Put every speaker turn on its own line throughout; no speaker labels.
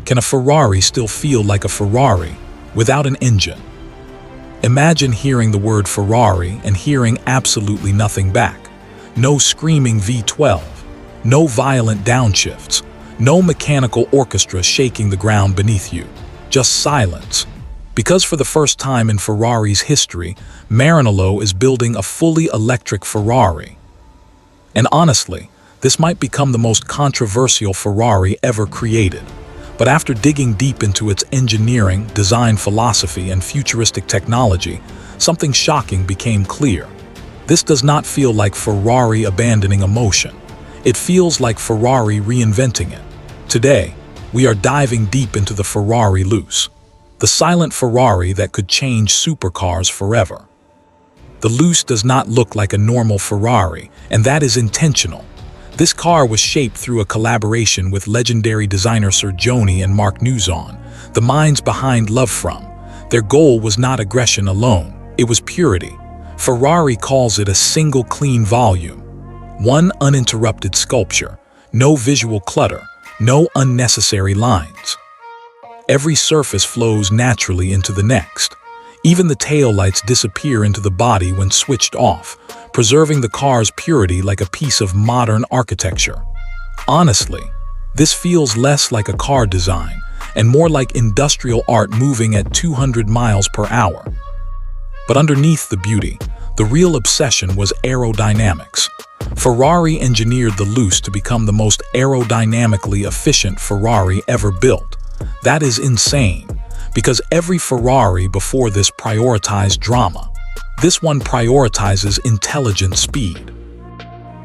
Can a Ferrari still feel like a Ferrari without an engine? Imagine hearing the word Ferrari and hearing absolutely nothing back. No screaming V12, no violent downshifts, no mechanical orchestra shaking the ground beneath you, just silence. Because for the first time in Ferrari's history, Maranello is building a fully electric Ferrari. And honestly, this might become the most controversial Ferrari ever created. But after digging deep into its engineering, design philosophy, and futuristic technology, something shocking became clear. This does not feel like Ferrari abandoning emotion. It feels like Ferrari reinventing it. Today, we are diving deep into the Ferrari Luce, the silent Ferrari that could change supercars forever. The Luce does not look like a normal Ferrari, and that is intentional. This car was shaped through a collaboration with legendary designer Sir Jony and Marc Newson, the minds behind Love From. Their goal was not aggression alone, it was purity. Ferrari calls it a single clean volume. One uninterrupted sculpture, no visual clutter, no unnecessary lines. Every surface flows naturally into the next. Even the taillights disappear into the body when switched off, preserving the car's purity like a piece of modern architecture. Honestly, this feels less like a car design and more like industrial art moving at 200 miles per hour. But underneath the beauty, the real obsession was aerodynamics. Ferrari engineered the Luce to become the most aerodynamically efficient Ferrari ever built. That is insane, because every Ferrari before this prioritized drama. This one prioritizes intelligent speed.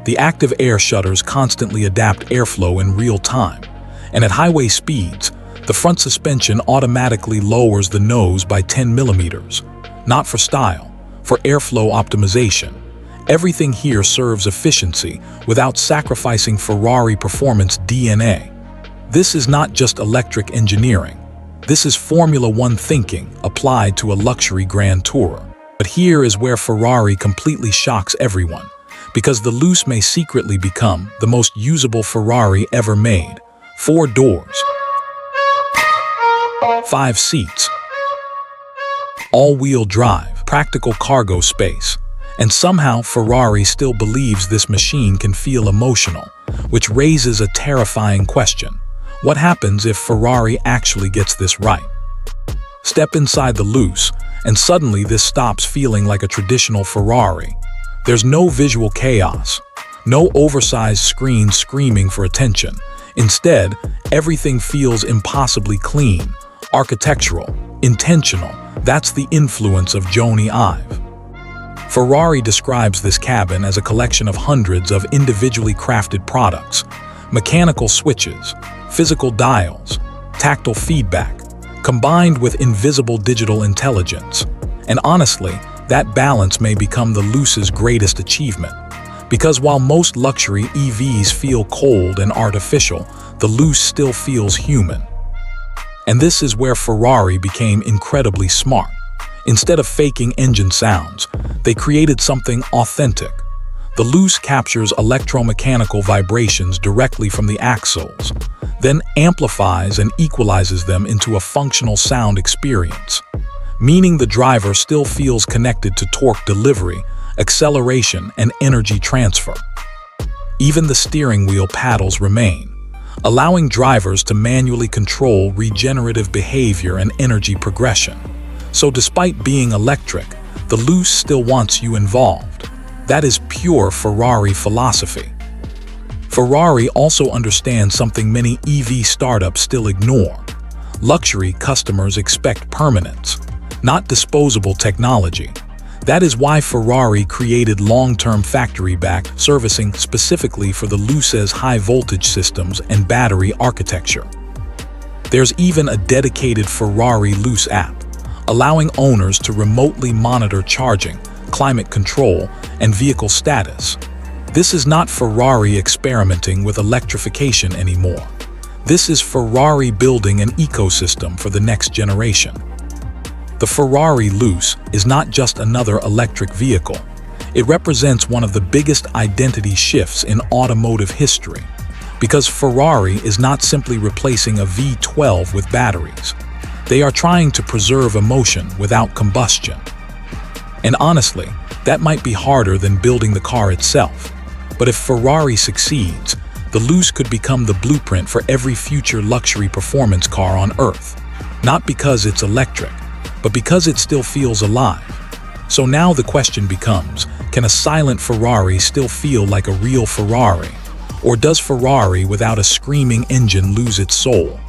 The active air shutters constantly adapt airflow in real time, and at highway speeds, the front suspension automatically lowers the nose by 10 millimeters. Not for style, for airflow optimization. Everything here serves efficiency without sacrificing Ferrari performance DNA. This is not just electric engineering. This is Formula One thinking applied to a luxury Grand Tourer. But here is where Ferrari completely shocks everyone, because the Luce may secretly become the most usable Ferrari ever made. 4 doors, 5 seats, all-wheel drive, practical cargo space. And somehow Ferrari still believes this machine can feel emotional, which raises a terrifying question. What happens if Ferrari actually gets this right? Step inside the Luce, and suddenly this stops feeling like a traditional Ferrari. There's no visual chaos, no oversized screen screaming for attention. Instead, everything feels impossibly clean, architectural, intentional. That's the influence of Jony Ive. Ferrari describes this cabin as a collection of hundreds of individually crafted products, mechanical switches, physical dials, tactile feedback, combined with invisible digital intelligence. And honestly, that balance may become the Luce's greatest achievement. Because while most luxury EVs feel cold and artificial, the Luce still feels human. And this is where Ferrari became incredibly smart. Instead of faking engine sounds, they created something authentic. The Luce captures electro-mechanical vibrations directly from the axles, then amplifies and equalizes them into a functional sound experience, meaning the driver still feels connected to torque delivery, acceleration, and energy transfer. Even the steering wheel paddles remain, allowing drivers to manually control regenerative behavior and energy progression. So despite being electric, the Luce still wants you involved. That is pure Ferrari philosophy. Ferrari also understands something many EV startups still ignore. Luxury customers expect permanence, not disposable technology. That is why Ferrari created long-term factory-backed servicing specifically for the Luce's high-voltage systems and battery architecture. There's even a dedicated Ferrari Luce app, allowing owners to remotely monitor charging, climate control, and vehicle status. This is not Ferrari experimenting with electrification anymore. This is Ferrari building an ecosystem for the next generation. The Ferrari Luce is not just another electric vehicle. It represents one of the biggest identity shifts in automotive history. Because Ferrari is not simply replacing a V12 with batteries. They are trying to preserve emotion without combustion. And honestly, that might be harder than building the car itself. But if Ferrari succeeds, the Luce could become the blueprint for every future luxury performance car on Earth. Not because it's electric, but because it still feels alive. So now the question becomes, can a silent Ferrari still feel like a real Ferrari? Or does Ferrari without a screaming engine lose its soul?